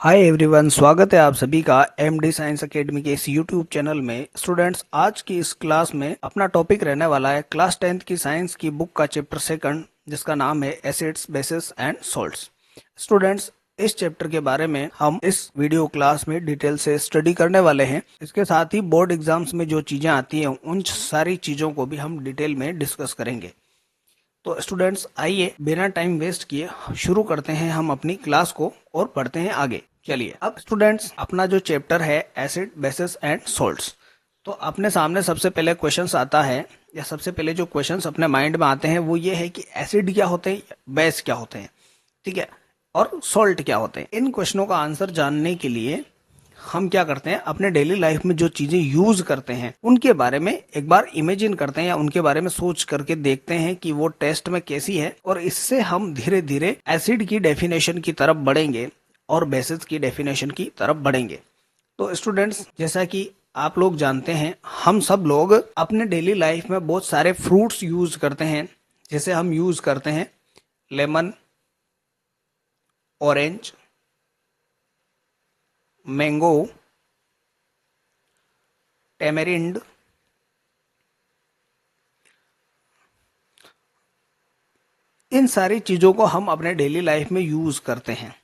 Hi everyone, स्वागत है आप सभी का एमडी साइंस एकेडमी के इस यूट्यूब चैनल में। स्टूडेंट्स, आज की इस क्लास में अपना टॉपिक रहने वाला है क्लास 10th की साइंस की बुक का चैप्टर सेकंड, जिसका नाम है acids, basis and salts. Students, इस चैप्टर के बारे में हम इस वीडियो क्लास में डिटेल से स्टडी करने वाले हैं। इसके साथ ही बोर्ड एग्जाम्स में जो चीजें आती हैं उन सारी चीजों को भी हम डिटेल में डिस्कस करेंगे। तो स्टूडेंट्स, आइए बिना टाइम वेस्ट किए शुरू करते हैं हम अपनी क्लास को और पढ़ते हैं आगे। चलिए, अब स्टूडेंट्स, अपना जो चैप्टर है एसिड, बेसिस एंड सॉल्ट्स, तो अपने सामने सबसे पहले क्वेश्चंस आता है, या सबसे पहले जो क्वेश्चंस अपने माइंड में आते हैं वो ये है कि एसिड क्या होते हैं, बेस क्या होते हैं, ठीक है, और सॉल्ट क्या होते हैं। इन क्वेश्चनों का आंसर जानने के लिए हम क्या करते हैं, अपने डेली लाइफ में जो चीजें यूज करते हैं उनके बारे में एक बार इमेजिन करते हैं, या उनके बारे में सोच करके देखते हैं कि वो टेस्ट में कैसी है, और इससे हम धीरे धीरे एसिड की डेफिनेशन की तरफ बढ़ेंगे और बेसिस की डेफिनेशन की तरफ बढ़ेंगे। तो स्टूडेंट्स, जैसा कि आप लोग जानते हैं, हम सब लोग अपने डेली लाइफ में बहुत सारे फ्रूट्स यूज करते हैं। जैसे हम यूज करते हैं लेमन, ऑरेंज, मैंगो, टेमेरिंड, इन सारी चीजों को हम अपने डेली लाइफ में यूज करते हैं,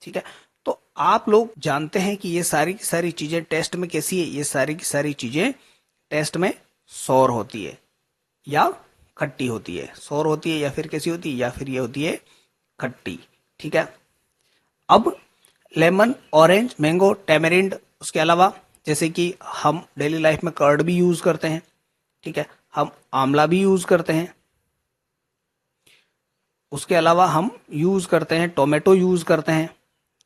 ठीक है। तो आप लोग जानते हैं कि ये सारी की सारी चीजें टेस्ट में कैसी है, ये सारी की सारी चीजें टेस्ट में सौर होती है या खट्टी होती है। सौर होती है या फिर कैसी होती है, या फिर ये होती है खट्टी, ठीक है। अब लेमन, ऑरेंज, मैंगो, टेमेरिंड, उसके अलावा जैसे कि हम डेली लाइफ में कर्ड भी यूज करते हैं, ठीक है, हम आंवला भी यूज करते हैं, उसके अलावा हम यूज करते हैं टोमेटो यूज करते हैं।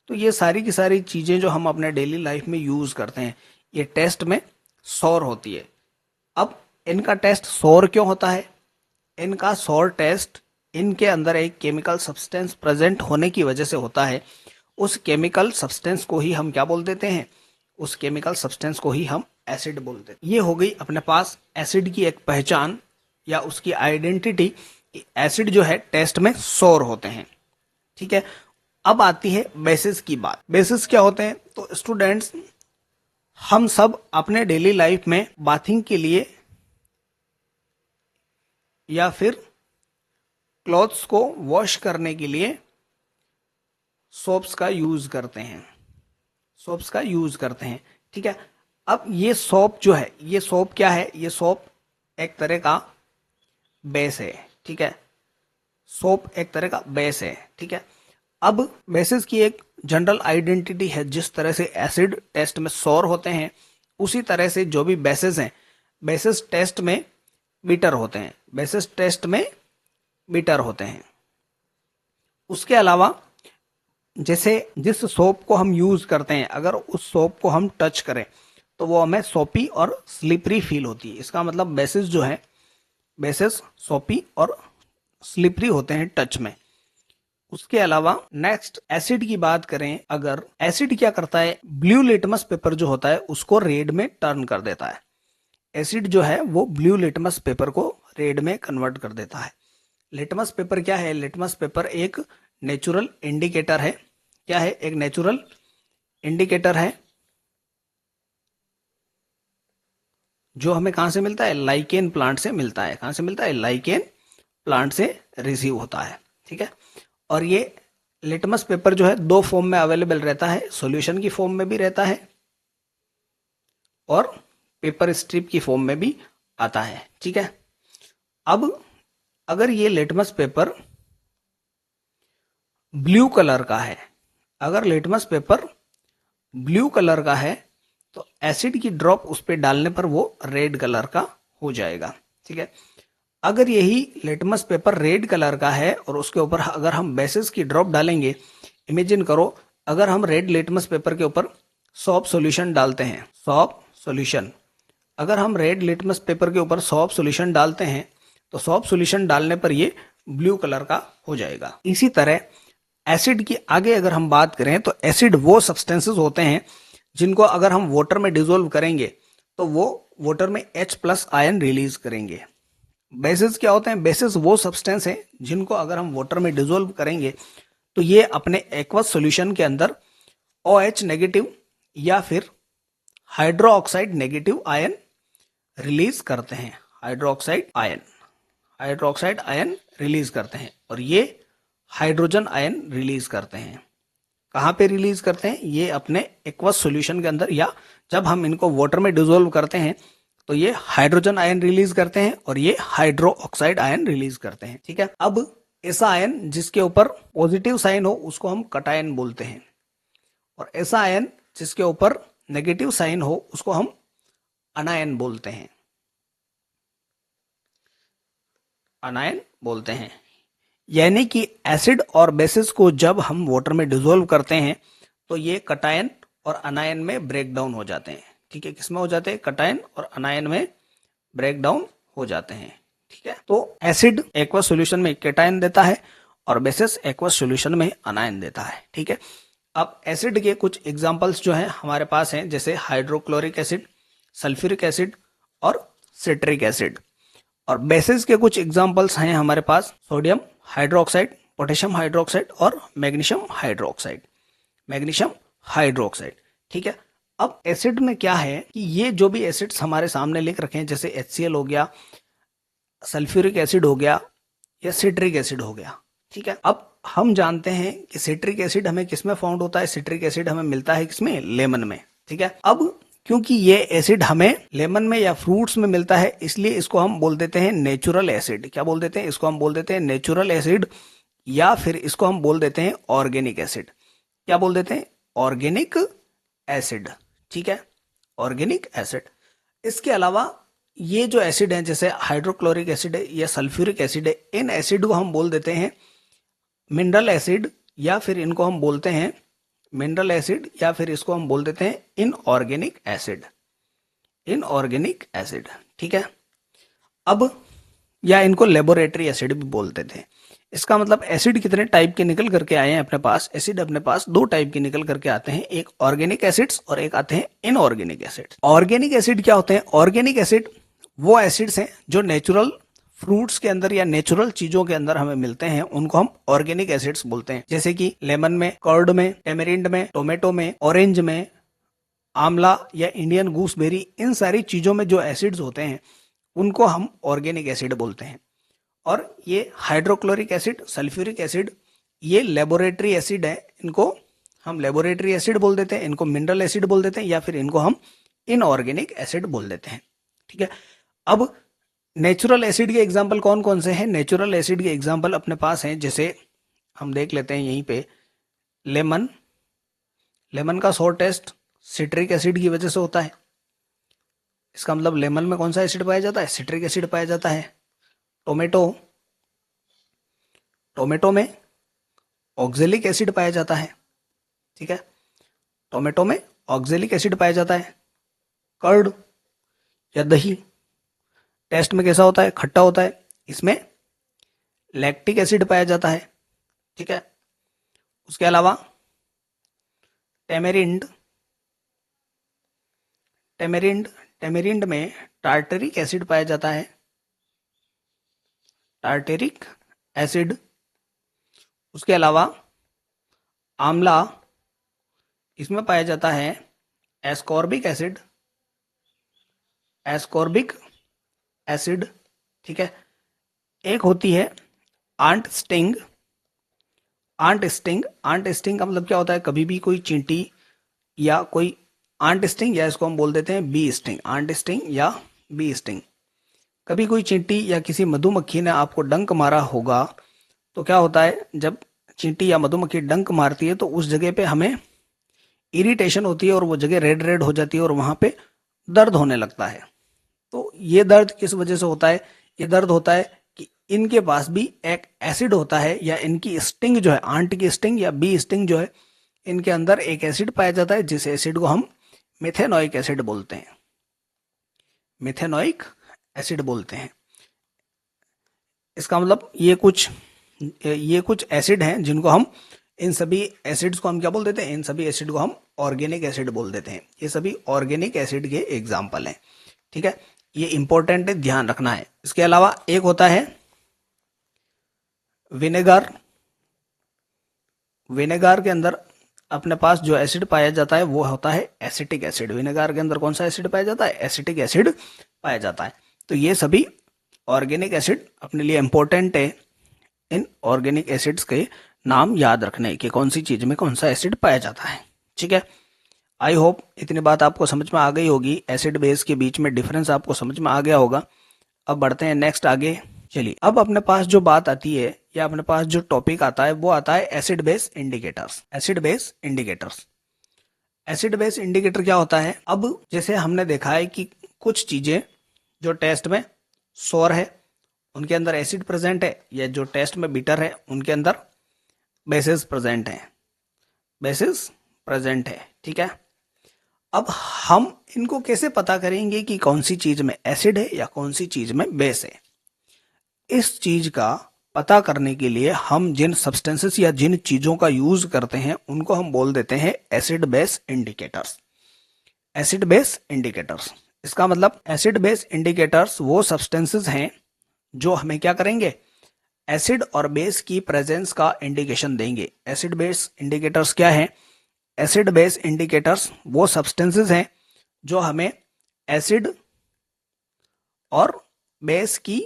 तो ये सारी की सारी चीजें जो हम अपने डेली लाइफ में यूज करते हैं, ये टेस्ट में सौर होती है। अब इनका टेस्ट सौर क्यों होता है? इनका सौर टेस्ट इनके अंदर एक केमिकल सब्सटेंस प्रेजेंट होने की वजह से होता है। उस केमिकल सब्सटेंस को ही हम क्या बोल देते हैं? उस केमिकल सब्सटेंस को ही हम एसिड बोलते हैं। ये हो गई अपने पास एसिड की एक पहचान या उसकी आइडेंटिटी। एसिड जो है टेस्ट में सौर होते हैं, ठीक है। अब आती है बेसिस की बात। बेसिस क्या होते हैं? तो स्टूडेंट्स, हम सब अपने डेली लाइफ में बाथिंग के लिए या फिर क्लॉथ्स को वॉश करने के लिए सोप्स का यूज करते हैं, सोप्स का यूज करते हैं, ठीक है। अब ये सोप जो है, ये सोप क्या है? ये सोप एक तरह का बेस है, ठीक है। सोप एक तरह का बेस है, ठीक है। अब बेसिस की एक जनरल आइडेंटिटी है। जिस तरह से एसिड टेस्ट में सौर होते हैं, उसी तरह से जो भी बेसिस हैं, बेसिस टेस्ट में बिटर होते हैं, बेसिस टेस्ट में बिटर होते हैं। उसके अलावा जैसे जिस सोप को हम यूज करते हैं, अगर उस सोप को हम टच करें तो वो हमें सोपी और स्लिपरी फील होती है। इसका मतलब बेसिस जो है, बेसिस सोपी और स्लिपरी होते हैं टच में। उसके अलावा नेक्स्ट एसिड की बात करें, अगर एसिड क्या करता है, ब्लू लिटमस पेपर जो होता है उसको रेड में टर्न कर देता है। एसिड जो है वो ब्लू लिटमस पेपर को रेड में कन्वर्ट कर देता है। लिटमस पेपर क्या है? लिटमस पेपर एक नेचुरल इंडिकेटर है। क्या है? एक नेचुरल इंडिकेटर है जो हमें कहां से मिलता है? लाइकेन प्लांट से मिलता है। कहां से मिलता है? लाइकेन प्लांट से रिसीव होता है, ठीक है। और ये लिटमस पेपर जो है दो फॉर्म में अवेलेबल रहता है, सॉल्यूशन की फॉर्म में भी रहता है और पेपर स्ट्रिप की फॉर्म में भी आता है, ठीक है। अब अगर ये लिटमस पेपर ब्लू कलर का है, अगर लिटमस पेपर ब्लू कलर का है तो एसिड की ड्रॉप उस पर डालने पर वो रेड कलर का हो जाएगा, ठीक है। अगर यही लिटमस पेपर रेड कलर का है और उसके ऊपर अगर हम बेसिस की ड्रॉप डालेंगे, इमेजिन करो, अगर हम रेड लिटमस पेपर के ऊपर सॉप सॉल्यूशन डालते हैं, सॉप सॉल्यूशन, अगर हम रेड लिटमस पेपर के ऊपर सॉप सॉल्यूशन डालते हैं तो सॉप सॉल्यूशन डालने पर ये ब्लू कलर का हो जाएगा। इसी तरह एसिड की आगे अगर हम बात करें तो एसिड वो सब्सटेंसेस होते हैं जिनको अगर हम वाटर में डिसोल्व करेंगे तो वो वाटर में H+ आयन रिलीज करेंगे। बेसिस क्या होते हैं? बेसिस वो सब्सटेंस है जिनको अगर हम वाटर में डिसोल्व करेंगे तो ये अपने एक्वस सॉल्यूशन के अंदर OH नेगेटिव या फिर hydro oxide negative ion release करते हैं। हाइड्रोक्साइड आयन रिलीज करते हैं और ये हाइड्रोजन आयन रिलीज करते हैं। कहाँ पे रिलीज करते हैं? ये अपने एक्वस सॉल्यूशन के अंदर, या जब हम इनको वाटर में डिसोल्व करते हैं तो ये हाइड्रोजन आयन रिलीज करते हैं और ये हाइड्रो ऑक्साइड आयन रिलीज करते हैं। ठीक है, अब ऐसा आयन जिसके ऊपर पॉजिटिव साइन हो उसको हम कटायन बोलते हैं, और ऐसा आयन जिसके ऊपर नेगेटिव साइन हो उसको हम अनायन बोलते हैं। यानी कि एसिड और बेसिस को जब हम वाटर में डिसोल्व करते हैं तो ये कटायन और अनायन में ब्रेक डाउन हो जाते हैं। ठीक है, किसमें हो जाते हैं? कटायन और अनायन में ब्रेक डाउन हो जाते हैं। ठीक है, तो एसिड एक्वस सॉल्यूशन में केटायन देता है और बेसिस एक्वस सॉल्यूशन में अनायन देता है। ठीक है, अब एसिड के कुछ एग्जांपल्स जो हैं हमारे पास हैं, जैसे हाइड्रोक्लोरिक एसिड, सल्फ्यूरिक एसिड और सिट्रिक एसिड। और बेसिस के कुछ एग्जांपल्स हैं हमारे पास सोडियम हाइड्रोक्साइड, पोटेशियम हाइड्रोक्साइड और मैग्नीशियम हाइड्रोक्साइड। ठीक है, अब एसिड में क्या है कि ये जो भी एसिड्स हमारे सामने लिख रखे हैं, जैसे HCl हो गया, सल्फ्यूरिक एसिड हो गया या सिट्रिक एसिड हो गया। ठीक है, अब हम जानते हैं कि सिट्रिक एसिड हमें किसमें फाउंड होता है? सिट्रिक एसिड हमें मिलता है किसमें? लेमन में। ठीक है, अब क्योंकि ये एसिड हमें लेमन में या फ्रूट्स में मिलता है, इसलिए इसको हम बोल देते हैं नेचुरल एसिड। क्या बोल देते हैं? इसको हम बोल देते हैं नेचुरल एसिड, या फिर इसको हम बोल देते हैं ऑर्गेनिक एसिड। क्या बोल देते हैं? Organic acid. ठीक है, ऑर्गेनिक एसिड। इसके अलावा ये जो एसिड है, जैसे हाइड्रोक्लोरिक एसिड है या सल्फ्यूरिक एसिड है, इन एसिड को हम बोल देते हैं मिनरल एसिड, या फिर इनको हम बोलते हैं मिनरल एसिड, या फिर इसको हम बोल देते हैं इनऑर्गेनिक एसिड। ठीक है, अब या इनको लेबोरेटरी एसिड भी बोलते थे। इसका मतलब एसिड कितने टाइप के निकल करके आए हैं अपने पास? एसिड अपने पास दो टाइप के निकल करके आते हैं, एक ऑर्गेनिक एसिड्स और एक आते हैं इनऑर्गेनिक एसिड। ऑर्गेनिक एसिड क्या होते हैं? ऑर्गेनिक एसिड वो एसिड्स हैं जो नेचुरल फ्रूट्स के अंदर या नेचुरल चीजों के अंदर हमें मिलते हैं, उनको हम ऑर्गेनिक एसिड्स बोलते हैं। जैसे कि लेमन में, कर्ड में, टेमेरिंड में, टोमेटो में, ऑरेंज में, आंवला या इंडियन गूसबेरी, इन सारी चीजों में जो एसिड्स होते हैं उनको हम ऑर्गेनिक एसिड बोलते हैं। और ये हाइड्रोक्लोरिक एसिड, सल्फ्यूरिक एसिड, ये लेबोरेटरी एसिड है, इनको हम लेबोरेटरी एसिड बोल देते हैं, इनको मिनरल एसिड बोल देते हैं, या फिर इनको हम इनऑर्गेनिक एसिड बोल देते हैं। ठीक है, अब नेचुरल एसिड के एग्जाम्पल कौन कौन से हैं? नेचुरल एसिड के एग्जाम्पल अपने पास हैं, जैसे हम देख लेते हैं यहीं पे, लेमन का सोर टेस्ट सिट्रिक एसिड की वजह से होता है। इसका मतलब लेमन में कौन सा एसिड पाया जाता है? सिट्रिक एसिड पाया जाता है। टोमेटो में ऑक्जेलिक एसिड पाया जाता है। ठीक है, टोमेटो में ऑक्जेलिक एसिड पाया जाता है। कर्ड या दही टेस्ट में कैसा होता है? खट्टा होता है, इसमें लैक्टिक एसिड पाया जाता है। ठीक है, उसके अलावा टेमेरिंड में टार्टरिक एसिड पाया जाता है, टार्टेरिक एसिड। उसके अलावा आंवला, इसमें पाया जाता है एस्कॉर्बिक एसिड। ठीक है, एक होती है आंट स्टिंग का मतलब क्या होता है? कभी भी कोई चींटी या कोई आंट स्टिंग, या इसको हम बोल देते हैं बी स्टिंग, आंट स्टिंग या बी स्टिंग। कभी कोई चींटी या किसी मधुमक्खी ने आपको डंक मारा होगा, तो क्या होता है? जब चींटी या मधुमक्खी डंक मारती है तो उस जगह पे हमें इरिटेशन होती है और वो जगह रेड रेड हो जाती है और वहां पे दर्द होने लगता है। तो ये दर्द किस वजह से होता है? ये दर्द होता है कि इनके पास भी एक एसिड होता है, या इनकी स्टिंग जो है, आंट की स्टिंग या बी स्टिंग जो है, इनके अंदर एक एसिड पाया जाता है, जिस एसिड को हम मिथेनोइक एसिड बोलते हैं। इसका मतलब ये कुछ एसिड हैं जिनको हम, इन सभी एसिड्स को हम क्या बोल देते हैं? इन सभी एसिड को हम ऑर्गेनिक एसिड बोल देते हैं। ये सभी ऑर्गेनिक एसिड के एग्जाम्पल हैं। ठीक है, ये इंपॉर्टेंट है, ध्यान रखना है। इसके अलावा एक होता है विनेगर के अंदर अपने पास जो एसिड पाया जाता है वो होता है एसिटिक एसिड। विनेगर के अंदर कौन सा एसिड पाया जाता है? एसिटिक एसिड पाया जाता है। तो ये सभी ऑर्गेनिक एसिड अपने लिए इंपॉर्टेंट है। इन ऑर्गेनिक एसिड्स के नाम याद रखने कि कौन सी चीज में कौन सा एसिड पाया जाता है। ठीक है, आई होप इतनी बात आपको समझ में आ गई होगी। एसिड बेस के बीच में डिफरेंस आपको समझ में आ गया होगा। अब बढ़ते हैं नेक्स्ट आगे। चलिए, अब अपने पास जो बात आती है या अपने पास जो टॉपिक आता है वो आता है acid base indicators. Acid base indicators, acid base indicator क्या होता है? अब जैसे हमने देखा है कि कुछ चीजें जो टेस्ट में सोर है उनके अंदर एसिड प्रेजेंट है, या जो टेस्ट में बिटर है उनके अंदर बेसिस प्रेजेंट है, बेसिस प्रेजेंट है। ठीक है, अब हम इनको कैसे पता करेंगे कि कौन सी चीज में एसिड है या कौन सी चीज में बेस है? इस चीज का पता करने के लिए हम जिन सब्सटेंसेस या जिन चीजों का यूज करते हैं उनको हम बोल देते हैं acid base indicators. Acid base indicators, इसका मतलब एसिड बेस इंडिकेटर्स वो सब्सटेंसेस हैं जो हमें क्या करेंगे? एसिड और बेस की प्रेजेंस का इंडिकेशन देंगे। एसिड बेस इंडिकेटर्स क्या है? एसिड बेस इंडिकेटर्स वो सब्सटेंसेस हैं जो हमें एसिड और बेस की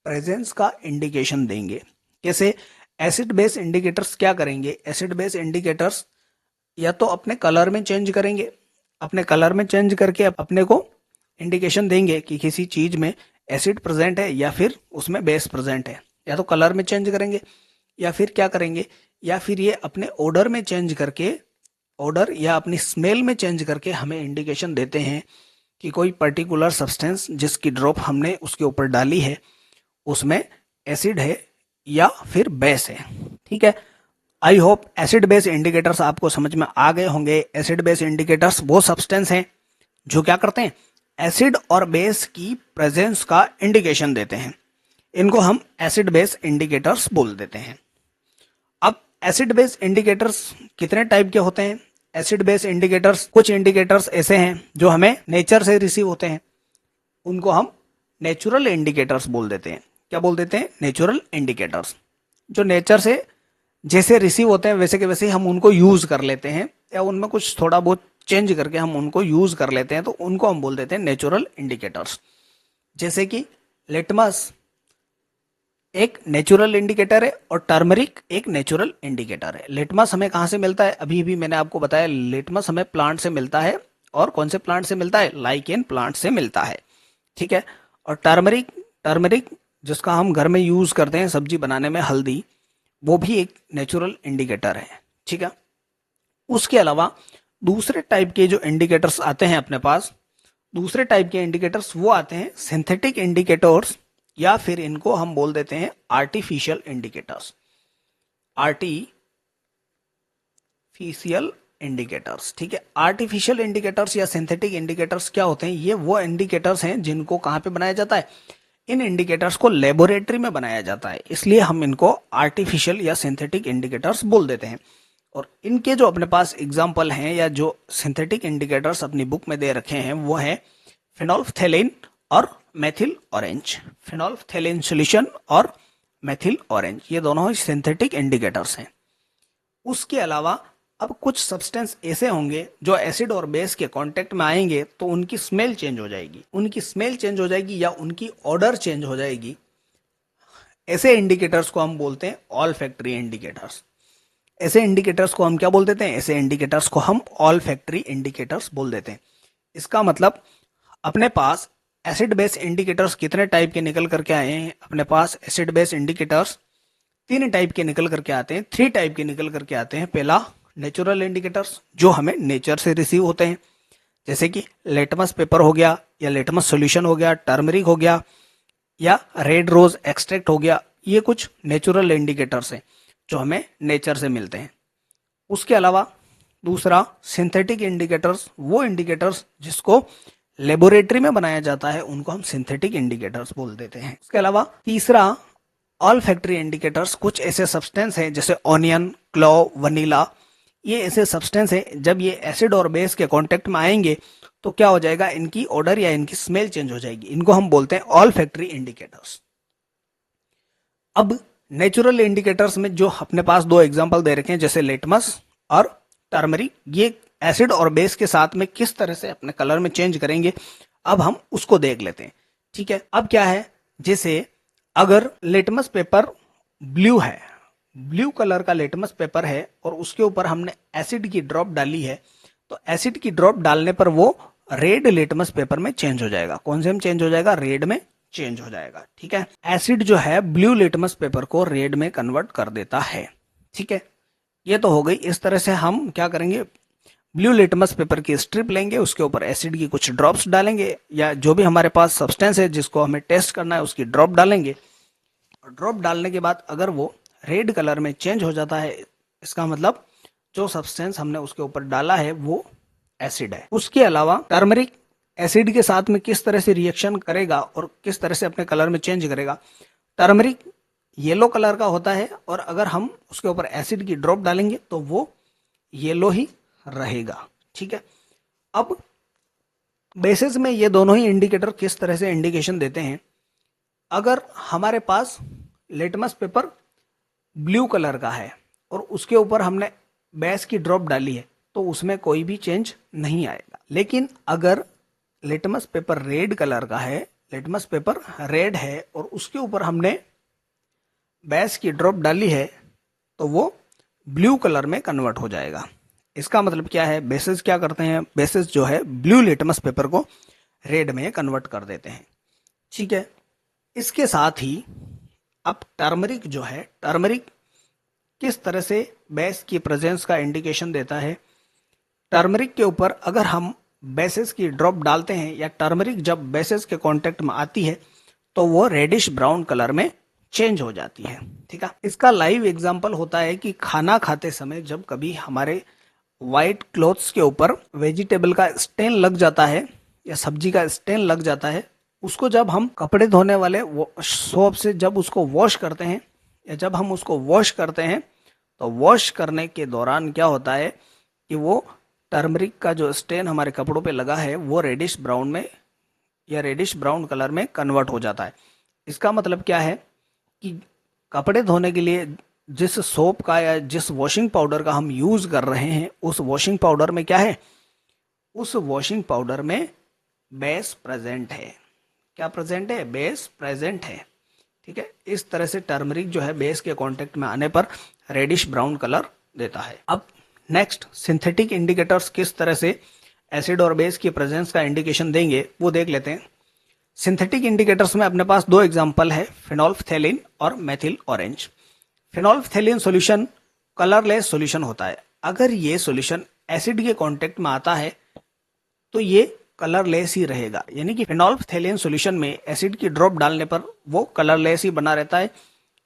प्रेजेंस का इंडिकेशन देंगे। कैसे? एसिड बेस इंडिकेटर्स क्या करेंगे? एसिड बेस इंडिकेटर्स या तो अपने कलर में चेंज करेंगे, अपने कलर में चेंज करके अपने को इंडिकेशन देंगे कि किसी चीज में एसिड प्रेजेंट है या फिर उसमें बेस प्रेजेंट है। या तो कलर में चेंज करेंगे या फिर क्या करेंगे, या फिर ये अपने ऑर्डर में चेंज करके, ऑर्डर या अपनी स्मेल में चेंज करके हमें इंडिकेशन देते हैं कि कोई पर्टिकुलर सब्सटेंस जिसकी ड्रॉप हमने उसके ऊपर डाली है उसमें एसिड है या फिर बेस है। ठीक है, I hope acid base indicators आपको समझ में आ गए होंगे। एसिड बेस इंडिकेटर्स वो सब्सटेंस हैं जो क्या करते हैं? एसिड और बेस की प्रेजेंस का इंडिकेशन देते हैं। इनको हम एसिड बेस इंडिकेटर्स बोल देते हैं। अब एसिड बेस इंडिकेटर्स कितने टाइप के होते हैं? एसिड बेस इंडिकेटर्स, कुछ इंडिकेटर्स ऐसे हैं जो हमें नेचर से रिसीव होते हैं, उनको हम नेचुरल इंडिकेटर्स बोल देते हैं। क्या बोल देते हैं? Natural indicators. जो नेचर से जैसे रिसीव होते हैं वैसे के वैसे हम उनको यूज कर लेते हैं, या उनमें कुछ थोड़ा बहुत चेंज करके हम उनको यूज कर लेते हैं, तो उनको हम बोल देते हैं नेचुरल इंडिकेटर्स। जैसे कि लिटमस एक नेचुरल इंडिकेटर है और टर्मरिक एक नेचुरल इंडिकेटर है। लिटमस हमें कहाँ से मिलता है? अभी भी मैंने आपको बताया, लिटमस हमें प्लांट से मिलता है। और कौन से प्लांट से मिलता है? लाइकेन प्लांट से मिलता है। ठीक है, और टर्मरिक, टर्मरिक जिसका हम घर में यूज करते हैं सब्जी बनाने में, हल्दी, वो भी एक नेचुरल इंडिकेटर है। ठीक है, उसके अलावा दूसरे टाइप के जो इंडिकेटर्स आते हैं अपने पास, दूसरे टाइप के इंडिकेटर्स वो आते हैं सिंथेटिक इंडिकेटर्स, या फिर इनको हम बोल देते हैं आर्टिफिशियल इंडिकेटर्स। Artificial indicators. ठीक है, आर्टिफिशियल इंडिकेटर्स या सिंथेटिक इंडिकेटर्स क्या होते हैं? ये वो इंडिकेटर्स हैं जिनको कहां पे बनाया जाता है? इन इंडिकेटर्स को लेबोरेटरी में बनाया जाता है, इसलिए हम इनको आर्टिफिशियल या सिंथेटिक इंडिकेटर्स बोल देते हैं। और इनके जो अपने पास एग्जाम्पल हैं या जो सिंथेटिक इंडिकेटर्स अपनी बुक में दे रखे हैं वो है फिनोल्फथेलिन और मेथिल ऑरेंज। फिनोल्फथेलिन सॉल्यूशन और मेथिल ऑरेंज, ये दोनों ही सिंथेटिक इंडिकेटर्स हैं। उसके अलावा अब कुछ सब्सटेंस ऐसे होंगे जो एसिड और बेस के कांटेक्ट में आएंगे तो उनकी स्मेल चेंज हो जाएगी, उनकी स्मेल चेंज हो जाएगी या उनकी ऑर्डर चेंज हो जाएगी। ऐसे इंडिकेटर्स को हम बोलते हैं ऑल फैक्ट्री इंडिकेटर्स। ऐसे इंडिकेटर्स को हम क्या बोल देते हैं? ऐसे इंडिकेटर्स को हम ऑल फैक्ट्री इंडिकेटर्स बोल देते हैं। इसका मतलब अपने पास एसिड बेस इंडिकेटर्स कितने टाइप के निकल करके आए हैं? अपने पास एसिड बेस इंडिकेटर्स 3 टाइप के निकल करके आते हैं, 3 टाइप के निकल करके आते हैं। पहला नेचुरल इंडिकेटर्स जो हमें नेचर से रिसीव होते हैं, जैसे कि लेटमस पेपर हो गया या लेटमस सॉल्यूशन हो गया, टर्मरिक हो गया या रेड रोज एक्सट्रैक्ट हो गया। ये कुछ नेचुरल इंडिकेटर्स हैं जो हमें नेचर से मिलते हैं। उसके अलावा दूसरा सिंथेटिक इंडिकेटर्स, वो इंडिकेटर्स जिसको लेबोरेटरी में बनाया जाता है उनको हम सिंथेटिक इंडिकेटर्स बोल देते हैं। उसके अलावा तीसरा ऑल फैक्ट्री इंडिकेटर्स, कुछ ऐसे सब्सटेंस हैं जैसे ऑनियन, क्लोव, वनीला, ये ऐसे सब्सटेंस हैं जब ये एसिड और बेस के कांटेक्ट में आएंगे तो क्या हो जाएगा? इनकी ऑर्डर या इनकी स्मेल चेंज हो जाएगी। इनको हम बोलते हैं ऑल फैक्ट्री इंडिकेटर्स। अब नेचुरल इंडिकेटर्स में जो अपने पास 2 एग्जांपल दे रखे हैं जैसे लिटमस और टर्मरिक, ये एसिड और बेस के साथ में किस तरह से अपने कलर में चेंज करेंगे, अब हम उसको देख लेते हैं। ठीक है, अब क्या है, जैसे अगर लिटमस पेपर ब्लू है, ब्लू कलर का लिटमस पेपर है और उसके ऊपर हमने एसिड की ड्रॉप डाली है, तो एसिड की ड्रॉप डालने पर वो रेड लिटमस पेपर में चेंज हो जाएगा। कौन से में चेंज हो जाएगा? रेड में चेंज हो जाएगा। ठीक है, एसिड जो है ब्लू लिटमस पेपर को रेड में कन्वर्ट कर देता है। ठीक है, ये तो हो गई। इस तरह से हम क्या करेंगे, ब्लू लिटमस पेपर की स्ट्रिप लेंगे, उसके ऊपर एसिड की कुछ ड्रॉप्स डालेंगे या जो भी हमारे पास सब्सटेंस है जिसको हमें टेस्ट करना है उसकी ड्रॉप डालेंगे। ड्रॉप डालने के बाद अगर वो रेड कलर में चेंज हो जाता है, इसका मतलब जो सब्सटेंस हमने उसके ऊपर डाला है वो एसिड है। उसके अलावा टर्मरिक एसिड के साथ में किस तरह से रिएक्शन करेगा और किस तरह से अपने कलर में चेंज करेगा। टर्मरिक येलो कलर का होता है और अगर हम उसके ऊपर एसिड की ड्रॉप डालेंगे तो वो येलो ही रहेगा। ठीक है, अब बेसिस में ये दोनों ही इंडिकेटर किस तरह से इंडिकेशन देते हैं। अगर हमारे पास लिटमस पेपर ब्लू कलर का है और उसके ऊपर हमने बेस की ड्रॉप डाली है तो उसमें कोई भी चेंज नहीं आएगा। लेकिन अगर लिटमस पेपर रेड कलर का है, लिटमस पेपर रेड है और उसके ऊपर हमने बेस की ड्रॉप डाली है तो वो ब्लू कलर में कन्वर्ट हो जाएगा। इसका मतलब क्या है, बेसिस क्या करते हैं, बेसिस जो है ब्लू लिटमस पेपर को रेड में कन्वर्ट कर देते हैं। ठीक है, इसके साथ ही अब टर्मरिक जो है, टर्मरिक किस तरह से बेस की प्रेजेंस का इंडिकेशन देता है। टर्मरिक के ऊपर अगर हम बेसिस की ड्रॉप डालते हैं या टर्मरिक जब बेसिस के कांटेक्ट में आती है तो वो रेडिश ब्राउन कलर में चेंज हो जाती है। ठीक है, इसका लाइव एग्जांपल होता है कि खाना खाते समय जब कभी हमारे वाइट क्लॉथ्स के ऊपर वेजिटेबल का स्टेन लग जाता है या सब्जी का स्टेन लग जाता है, उसको जब हम कपड़े धोने वाले सोप से जब उसको वॉश करते हैं या जब हम उसको वॉश करते हैं तो वॉश करने के दौरान क्या होता है कि वो टर्मरिक का जो स्टेन हमारे कपड़ों पे लगा है वो रेडिश ब्राउन में या रेडिश ब्राउन कलर में कन्वर्ट हो जाता है। इसका मतलब क्या है कि कपड़े धोने के लिए जिस सोप का या जिस वॉशिंग पाउडर का हम यूज कर रहे हैं उस वॉशिंग पाउडर में क्या है, उस वॉशिंग पाउडर में बेस प्रेजेंट है। क्या प्रेजेंट है? बेस प्रेजेंट है। ठीक है, इस तरह से टर्मरिक जो है बेस के कांटेक्ट में आने पर रेडिश ब्राउन कलर देता है। अब नेक्स्ट, सिंथेटिक इंडिकेटर्स किस तरह से एसिड और बेस की प्रेजेंस का इंडिकेशन देंगे वो देख लेते हैं। सिंथेटिक इंडिकेटर्स में अपने पास दो एग्जांपल है, फिनोल्फथेलिन और methyl orange. Phenolphthalein solution colourless solution होता है। अगर ये सॉल्यूशन एसिड के कांटेक्ट में आता है तो ये कलरलेस ही रहेगा, यानी कि फिनोल्फथेलिन सॉल्यूशन में एसिड की ड्रॉप डालने पर वो कलरलेस ही बना रहता है।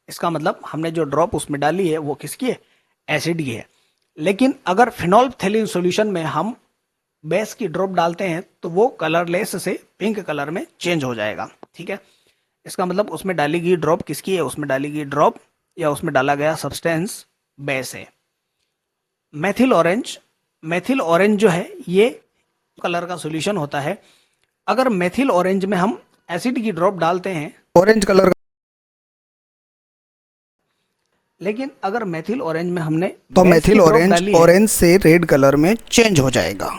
इसका मतलब हमने जो ड्रॉप उसमें डाली है वो किसकी है? एसिड की है। लेकिन अगर फिनोल्फथेलिन सॉल्यूशन में हम बेस की ड्रॉप डालते हैं तो वो कलरलेस से पिंक कलर में चेंज हो जाएगा। ठीक है, इसका मतलब उसमें डाली गई ड्रॉप किसकी है? उसमें डाली गई ड्रॉप या उसमें डाला गया सब्सटेंस बेस है। मेथिल ऑरेंज, मेथिल ऑरेंज जो है ये कलर का सॉल्यूशन होता है। अगर मेथिल ऑरेंज में हम एसिड की ड्रॉप डालते हैं ऑरेंज कलर, लेकिन अगर मेथिल ऑरेंज में हमने तो बेस की मेथिल ड्रॉप ऑरेंज डाली है, ऑरेंज से रेड कलर में चेंज हो जाएगा।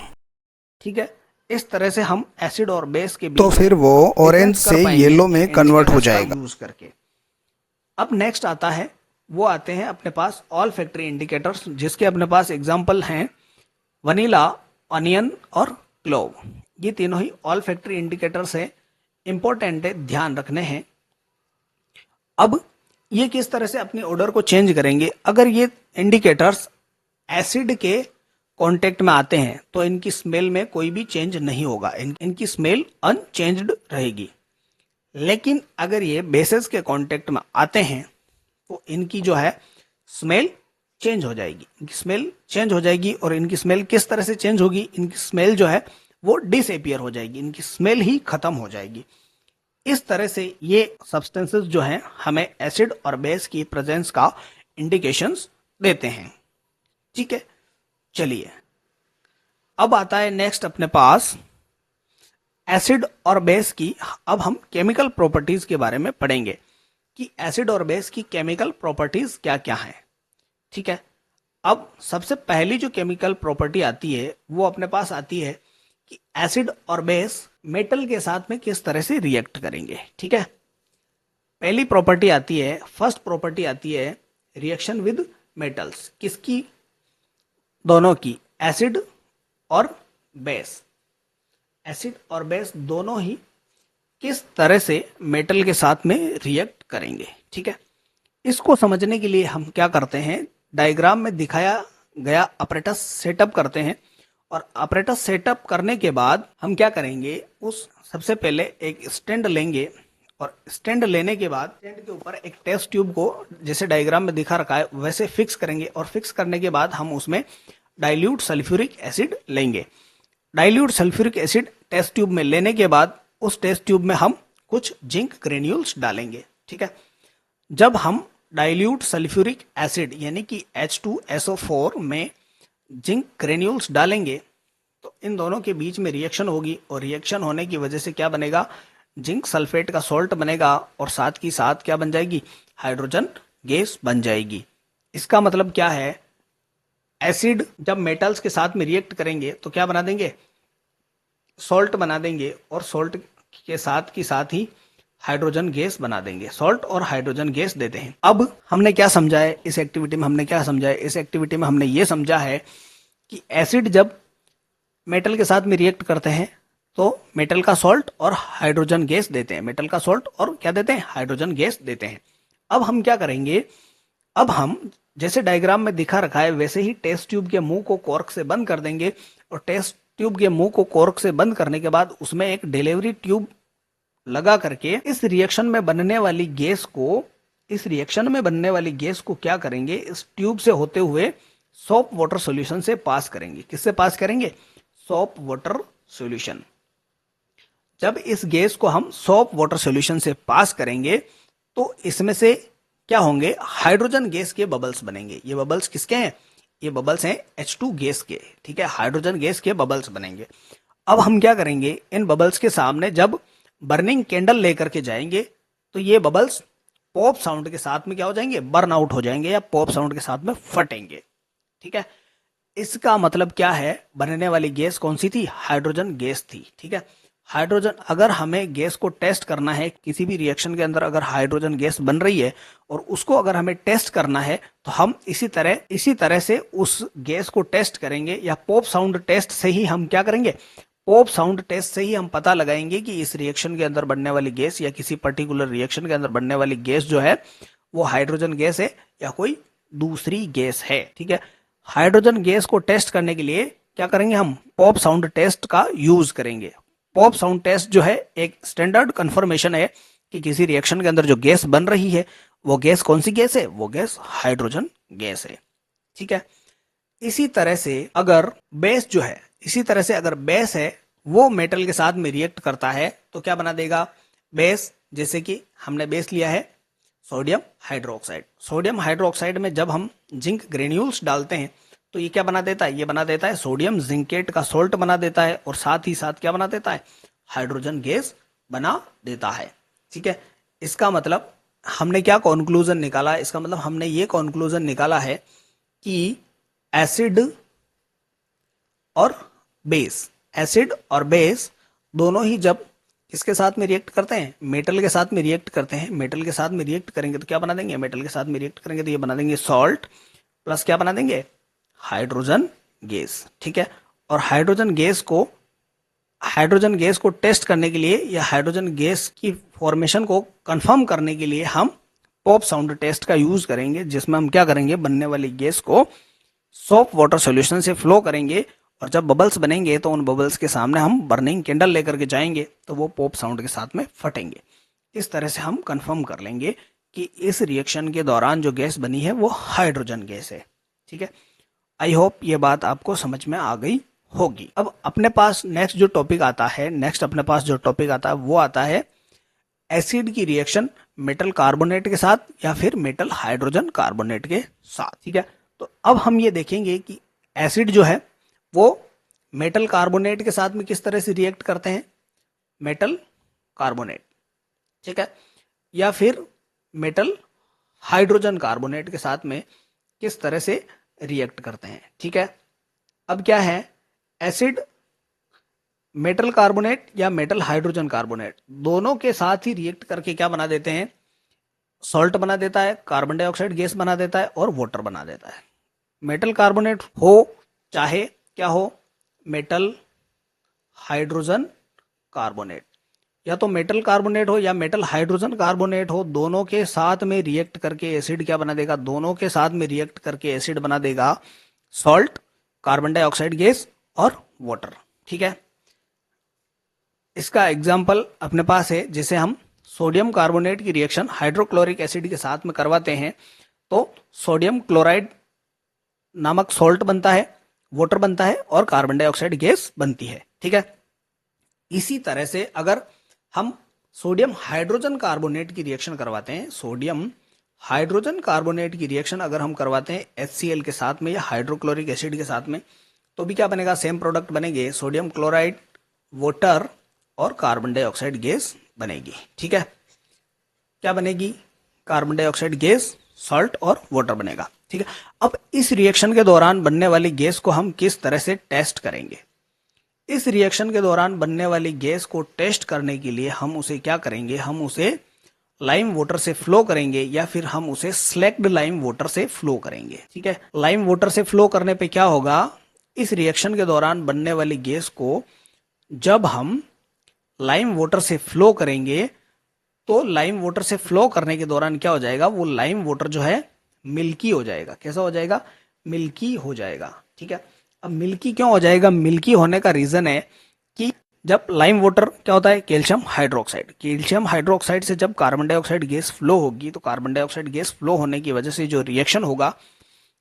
ठीक है, इस तरह से हम एसिड और बेस के तो बीच फिर वो ऑरेंज डिफरेंस कर से पाएंगे येलो में कन्वर्ट हो इंडिकेटर्स का जाएगा। यूज करके। अब नेक्स्ट आता है, वो आते हैं अपने पास ऑल फैक्ट्री इंडिकेटर्स, जिसके अपने पास एग्जांपल हैं वनीला, अनियन और क्लोव। ये तीनों ही ऑल फैक्ट्री इंडिकेटर्स है, इंपॉर्टेंट है, ध्यान रखने हैं। अब ये किस तरह से अपनी ऑर्डर को चेंज करेंगे। अगर ये इंडिकेटर्स एसिड के कांटेक्ट में आते हैं तो इनकी स्मेल में कोई भी चेंज नहीं होगा, इनकी स्मेल अनचेंज्ड रहेगी। लेकिन अगर ये बेसेस के कांटेक्ट में आते हैं तो इनकी जो है स्मेल चेंज हो जाएगी, इनकी स्मेल चेंज हो जाएगी। और इनकी स्मेल किस तरह से चेंज होगी? इनकी स्मेल जो है वो डिसअपियर हो जाएगी, इनकी स्मेल ही खत्म हो जाएगी। इस तरह से ये सब्सटेंसेस जो हैं हमें एसिड और बेस की प्रेजेंस का इंडिकेशंस देते हैं। ठीक है, चलिए अब आता है नेक्स्ट अपने पास एसिड और बेस की। अब हम केमिकल प्रॉपर्टीज के बारे में पढ़ेंगे कि एसिड और बेस की केमिकल प्रॉपर्टीज क्या क्या हैं। ठीक है, अब सबसे पहली जो केमिकल प्रॉपर्टी आती है वो अपने पास आती है कि एसिड और बेस मेटल के साथ में किस तरह से रिएक्ट करेंगे। ठीक है, पहली प्रॉपर्टी आती है, फर्स्ट प्रॉपर्टी आती है रिएक्शन विद मेटल्स। किसकी? दोनों की, एसिड और बेस। एसिड और बेस दोनों ही किस तरह से मेटल के साथ में रिएक्ट करेंगे। ठीक है, इसको समझने के लिए हम क्या करते हैं, डायग्राम में दिखाया गया अपरेटस सेटअप करते हैं। और अपरेटस सेटअप करने के बाद हम क्या करेंगे, उस सबसे पहले एक स्टैंड लेंगे और स्टैंड लेने के बाद स्टैंड के ऊपर एक टेस्ट ट्यूब को जैसे डायग्राम में दिखा रखा है वैसे फिक्स करेंगे। और फिक्स करने के बाद हम उसमें डाइल्यूट सल्फ्यूरिक एसिड लेंगे। Dilute sulphuric acid test tube में लेने के बाद उस टेस्ट ट्यूब में हम कुछ जिंक ग्रेन्यूल्स डालेंगे। ठीक है, जब हम डाइल्यूट सल्फ्यूरिक एसिड यानी कि H2SO4 में जिंक ग्रेन्यूल्स डालेंगे तो इन दोनों के बीच में रिएक्शन होगी और रिएक्शन होने की वजह से क्या बनेगा, जिंक सल्फेट का सॉल्ट बनेगा और साथ की साथ क्या बन जाएगी, हाइड्रोजन गैस बन जाएगी। इसका मतलब क्या है, एसिड जब मेटल्स के साथ में रिएक्ट करेंगे तो क्या बना देंगे, सॉल्ट बना देंगे और सॉल्ट के साथ ही हाइड्रोजन गैस बना देंगे। सॉल्ट और हाइड्रोजन गैस देते हैं। अब हमने क्या समझा है इस एक्टिविटी में, हमने क्या समझा है इस एक्टिविटी में, हमने ये समझा है कि एसिड जब मेटल के साथ में रिएक्ट करते हैं तो मेटल का सॉल्ट और हाइड्रोजन गैस देते हैं। मेटल का सॉल्ट और क्या देते हैं, हाइड्रोजन गैस देते हैं। अब हम क्या करेंगे, अब हम जैसे डायग्राम में दिखा रखा है वैसे ही टेस्ट ट्यूब के मुंह को कॉर्क से बंद कर देंगे। और टेस्ट ट्यूब के मुंह को कॉर्क से बंद करने के बाद उसमें एक डिलीवरी ट्यूब लगा करके इस रिएक्शन में बनने वाली गैस को क्या करेंगे, इस ट्यूब से होते हुए सोप वाटर सॉल्यूशन से पास करेंगे। किससे पास करेंगे, सोप वाटर सॉल्यूशन। जब इस गैस को हम सोप वाटर सॉल्यूशन से पास करेंगे तो इसमें से क्या होंगे, हाइड्रोजन गैस के बबल्स बनेंगे। ये बबल्स किसके हैं, ये बबल्स हैं H2 गैस के। ठीक है, हाइड्रोजन गैस के बबल्स बनेंगे। अब हम क्या करेंगे, इन बबल्स के सामने जब बर्निंग कैंडल लेकर के जाएंगे तो ये बबल्स पॉप साउंड के साथ में क्या हो जाएंगे, बर्न आउट हो जाएंगे या पॉप साउंड के साथ में फटेंगे। ठीक है, इसका मतलब क्या है, बनने वाली गैस कौन सी थी, हाइड्रोजन गैस थी। ठीक है, हाइड्रोजन, अगर हमें गैस को टेस्ट करना है, किसी भी रिएक्शन के अंदर अगर हाइड्रोजन गैस बन रही है और उसको अगर हमें टेस्ट करना है तो हम इसी तरह से उस गैस को टेस्ट करेंगे। या पॉप साउंड टेस्ट से ही हम क्या करेंगे, पॉप साउंड टेस्ट से ही हम पता लगाएंगे कि इस रिएक्शन के अंदर बनने वाली गैस या किसी पर्टिकुलर रिएक्शन के अंदर बनने वाली गैस जो है वो हाइड्रोजन गैस है या कोई दूसरी गैस है। ठीक है, हाइड्रोजन गैस को टेस्ट करने के लिए क्या करेंगे, हम पॉप साउंड टेस्ट का यूज करेंगे। पॉप साउंड टेस्ट जो है एक स्टैंडर्ड कंफर्मेशन है कि किसी रिएक्शन के अंदर जो गैस बन रही है वो गैस कौन सी गैस है, वो गैस हाइड्रोजन गैस है। ठीक है, इसी तरह से अगर बेस है वो मेटल के साथ में रिएक्ट करता है तो क्या बना देगा, बेस, जैसे कि हमने बेस लिया है सोडियम हाइड्रोक्साइड। सोडियम हाइड्रोक्साइड में जब हम जिंक ग्रेन्यूल्स डालते हैं तो ये क्या बना देता है, ये बना देता है सोडियम जिंकेट का सॉल्ट बना देता है और साथ ही साथ क्या बना देता है, हाइड्रोजन गैस बना देता है। ठीक है, इसका मतलब हमने क्या कंक्लूजन निकाला, इसका मतलब हमने ये कंक्लूजन निकाला है कि एसिड और बेस दोनों ही जब किसके साथ में रिएक्ट करते हैं, मेटल के साथ में रिएक्ट करते हैं। मेटल के साथ में रिएक्ट करेंगे तो क्या बना देंगे, मेटल के साथ में रिएक्ट करेंगे तो ये बना देंगे सॉल्ट प्लस क्या बना देंगे, हाइड्रोजन गैस। ठीक है, और हाइड्रोजन गैस को टेस्ट करने के लिए या हाइड्रोजन गैस की फॉर्मेशन को कंफर्म करने के लिए हम पॉप साउंड टेस्ट का यूज करेंगे, जिसमें हम क्या करेंगे, बनने वाली गैस को सोप वाटर सॉल्यूशन से फ्लो करेंगे और जब बबल्स बनेंगे तो उन बबल्स के सामने हम बर्निंग कैंडल लेकर के जाएंगे तो वो पॉप साउंड के साथ में फटेंगे। इस तरह से हम कंफर्म कर लेंगे कि इस रिएक्शन के दौरान जो गैस बनी है वो हाइड्रोजन गैस है। ठीक है, आई होप ये बात आपको समझ में आ गई होगी। अब अपने पास नेक्स्ट जो टॉपिक आता है वो आता है एसिड की रिएक्शन मेटल कार्बोनेट के साथ या फिर मेटल हाइड्रोजन कार्बोनेट के साथ। ठीक है, तो अब हम ये देखेंगे कि एसिड जो है वो मेटल कार्बोनेट के साथ में किस तरह से रिएक्ट करते हैं, मेटल कार्बोनेट, ठीक है, या फिर मेटल हाइड्रोजन कार्बोनेट के साथ में किस तरह से रिएक्ट करते हैं। ठीक है, अब क्या है, एसिड मेटल कार्बोनेट या मेटल हाइड्रोजन कार्बोनेट दोनों के साथ ही रिएक्ट करके क्या बना देते हैं, सॉल्ट बना देता है, कार्बन डाइऑक्साइड गैस बना देता है और वाटर बना देता है। मेटल कार्बोनेट हो चाहे क्या हो, मेटल हाइड्रोजन कार्बोनेट, या तो मेटल कार्बोनेट हो या मेटल हाइड्रोजन कार्बोनेट हो, दोनों के साथ में रिएक्ट करके एसिड क्या बना देगा, दोनों के साथ में रिएक्ट करके एसिड बना देगा सॉल्ट, कार्बन डाइऑक्साइड गैस और वाटर। ठीक है, इसका एग्जाम्पल अपने पास है, जिसे हम सोडियम कार्बोनेट की रिएक्शन हाइड्रोक्लोरिक एसिड के साथ में करवाते हैं तो सोडियम क्लोराइड नामक सॉल्ट बनता है, वाटर बनता है और कार्बन डाइऑक्साइड गैस बनती है। ठीक है, इसी तरह से अगर हम सोडियम हाइड्रोजन कार्बोनेट की रिएक्शन करवाते हैं, सोडियम हाइड्रोजन कार्बोनेट की रिएक्शन अगर हम करवाते हैं HCl के साथ में या हाइड्रोक्लोरिक एसिड के साथ में, तो भी क्या बनेगा, सेम प्रोडक्ट बनेंगे, सोडियम क्लोराइड, वाटर और कार्बन डाइऑक्साइड गैस बनेगी। ठीक है, क्या बनेगी, कार्बन डाइऑक्साइड गैस, सॉल्ट और वाटर बनेगा। ठीक है, अब इस रिएक्शन के दौरान बनने वाली गैस को हम किस तरह से टेस्ट करेंगे, इस रिएक्शन के दौरान बनने वाली गैस को टेस्ट करने के लिए हम उसे क्या करेंगे, हम उसे लाइम वाटर से फ्लो करेंगे या फिर हम उसे स्लैक्ड लाइम वाटर से फ्लो करेंगे। ठीक है, लाइम वाटर से फ्लो करने पे क्या होगा, इस रिएक्शन के दौरान बनने वाली गैस को जब हम लाइम वाटर से फ्लो करेंगे तो लाइम वाटर से फ्लो करने के दौरान क्या हो जाएगा, वो लाइम वाटर जो है मिल्की हो जाएगा। कैसा हो जाएगा, मिल्की हो जाएगा। ठीक है, अब मिल्की क्यों हो जाएगा, मिल्की होने का रीजन है कि जब लाइम वाटर क्या होता है, कैल्शियम हाइड्रोक्साइड, कैल्शियम हाइड्रोक्साइड से जब कार्बन डाइऑक्साइड गैस फ्लो होगी तो कार्बन डाइऑक्साइड गैस फ्लो होने की वजह से जो रिएक्शन होगा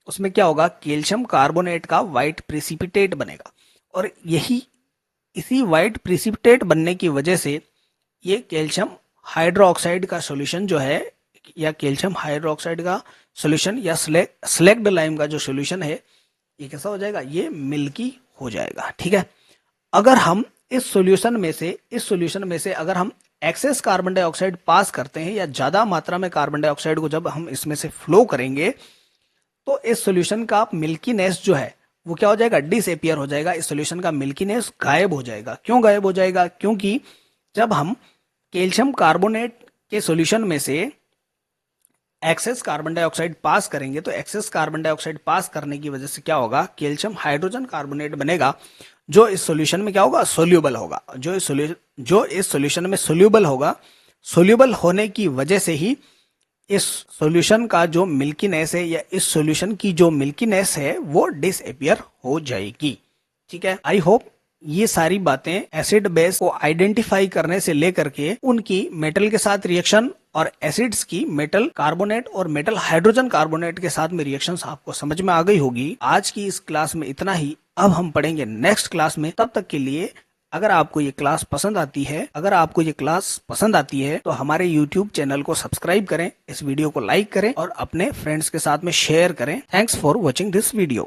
उसमें क्या होगा, कैल्शियम कार्बोनेट का व्हाइट प्रेसिपिटेट बनेगा और इसी व्हाइट प्रेसिपिटेट बनने की वजह से ये कैल्शियम हाइड्रोक्साइड का सॉल्यूशन जो है, या कैल्शियम हाइड्रोक्साइड का सॉल्यूशन या स्लैक्ड लाइम का जो सॉल्यूशन है, ये कैसा हो जाएगा, ये मिल्की हो जाएगा। ठीक है, अगर हम इस सॉल्यूशन में से अगर हम एक्सेस कार्बन डाइऑक्साइड पास करते हैं या ज्यादा मात्रा में कार्बन डाइऑक्साइड को जब हम इसमें से फ्लो करेंगे तो इस सॉल्यूशन का मिल्कीनेस जो है वो क्या हो जाएगा, डिसअपियर हो जाएगा, इस सॉल्यूशन का मिल्कीनेस गायब हो जाएगा। क्यों गायब हो जाएगा, क्योंकि जब हम कैल्शियम कार्बोनेट के सॉल्यूशन में से एक्सेस कार्बन डाइऑक्साइड पास करेंगे तो एक्सेस कार्बन डाइऑक्साइड पास करने की वजह से क्या होगा, कैल्शियम हाइड्रोजन कार्बोनेट बनेगा जो इस सॉल्यूशन में क्या होगा, सोल्यूबल होगा, जो इस सॉल्यूशन में सोल्यूबल होगा। सोल्यूबल होने की वजह से ही इस सॉल्यूशन का जो मिल्कीनेस है या इस सॉल्यूशन की जो मिल्कीनेस है वो डिसअपियर हो जाएगी। ठीक है, आई होप ये सारी बातें एसिड बेस को आइडेंटिफाई करने से लेकर के उनकी मेटल के साथ रिएक्शन और एसिड्स की मेटल कार्बोनेट और मेटल हाइड्रोजन कार्बोनेट के साथ में रिएक्शंस आपको समझ में आ गई होगी। आज की इस क्लास में इतना ही, अब हम पढ़ेंगे नेक्स्ट क्लास में। तब तक के लिए अगर आपको ये क्लास पसंद आती है तो हमारे YouTube चैनल को सब्सक्राइब करें, इस वीडियो को लाइक करें और अपने फ्रेंड्स के साथ में शेयर करें। Thanks for watching this video.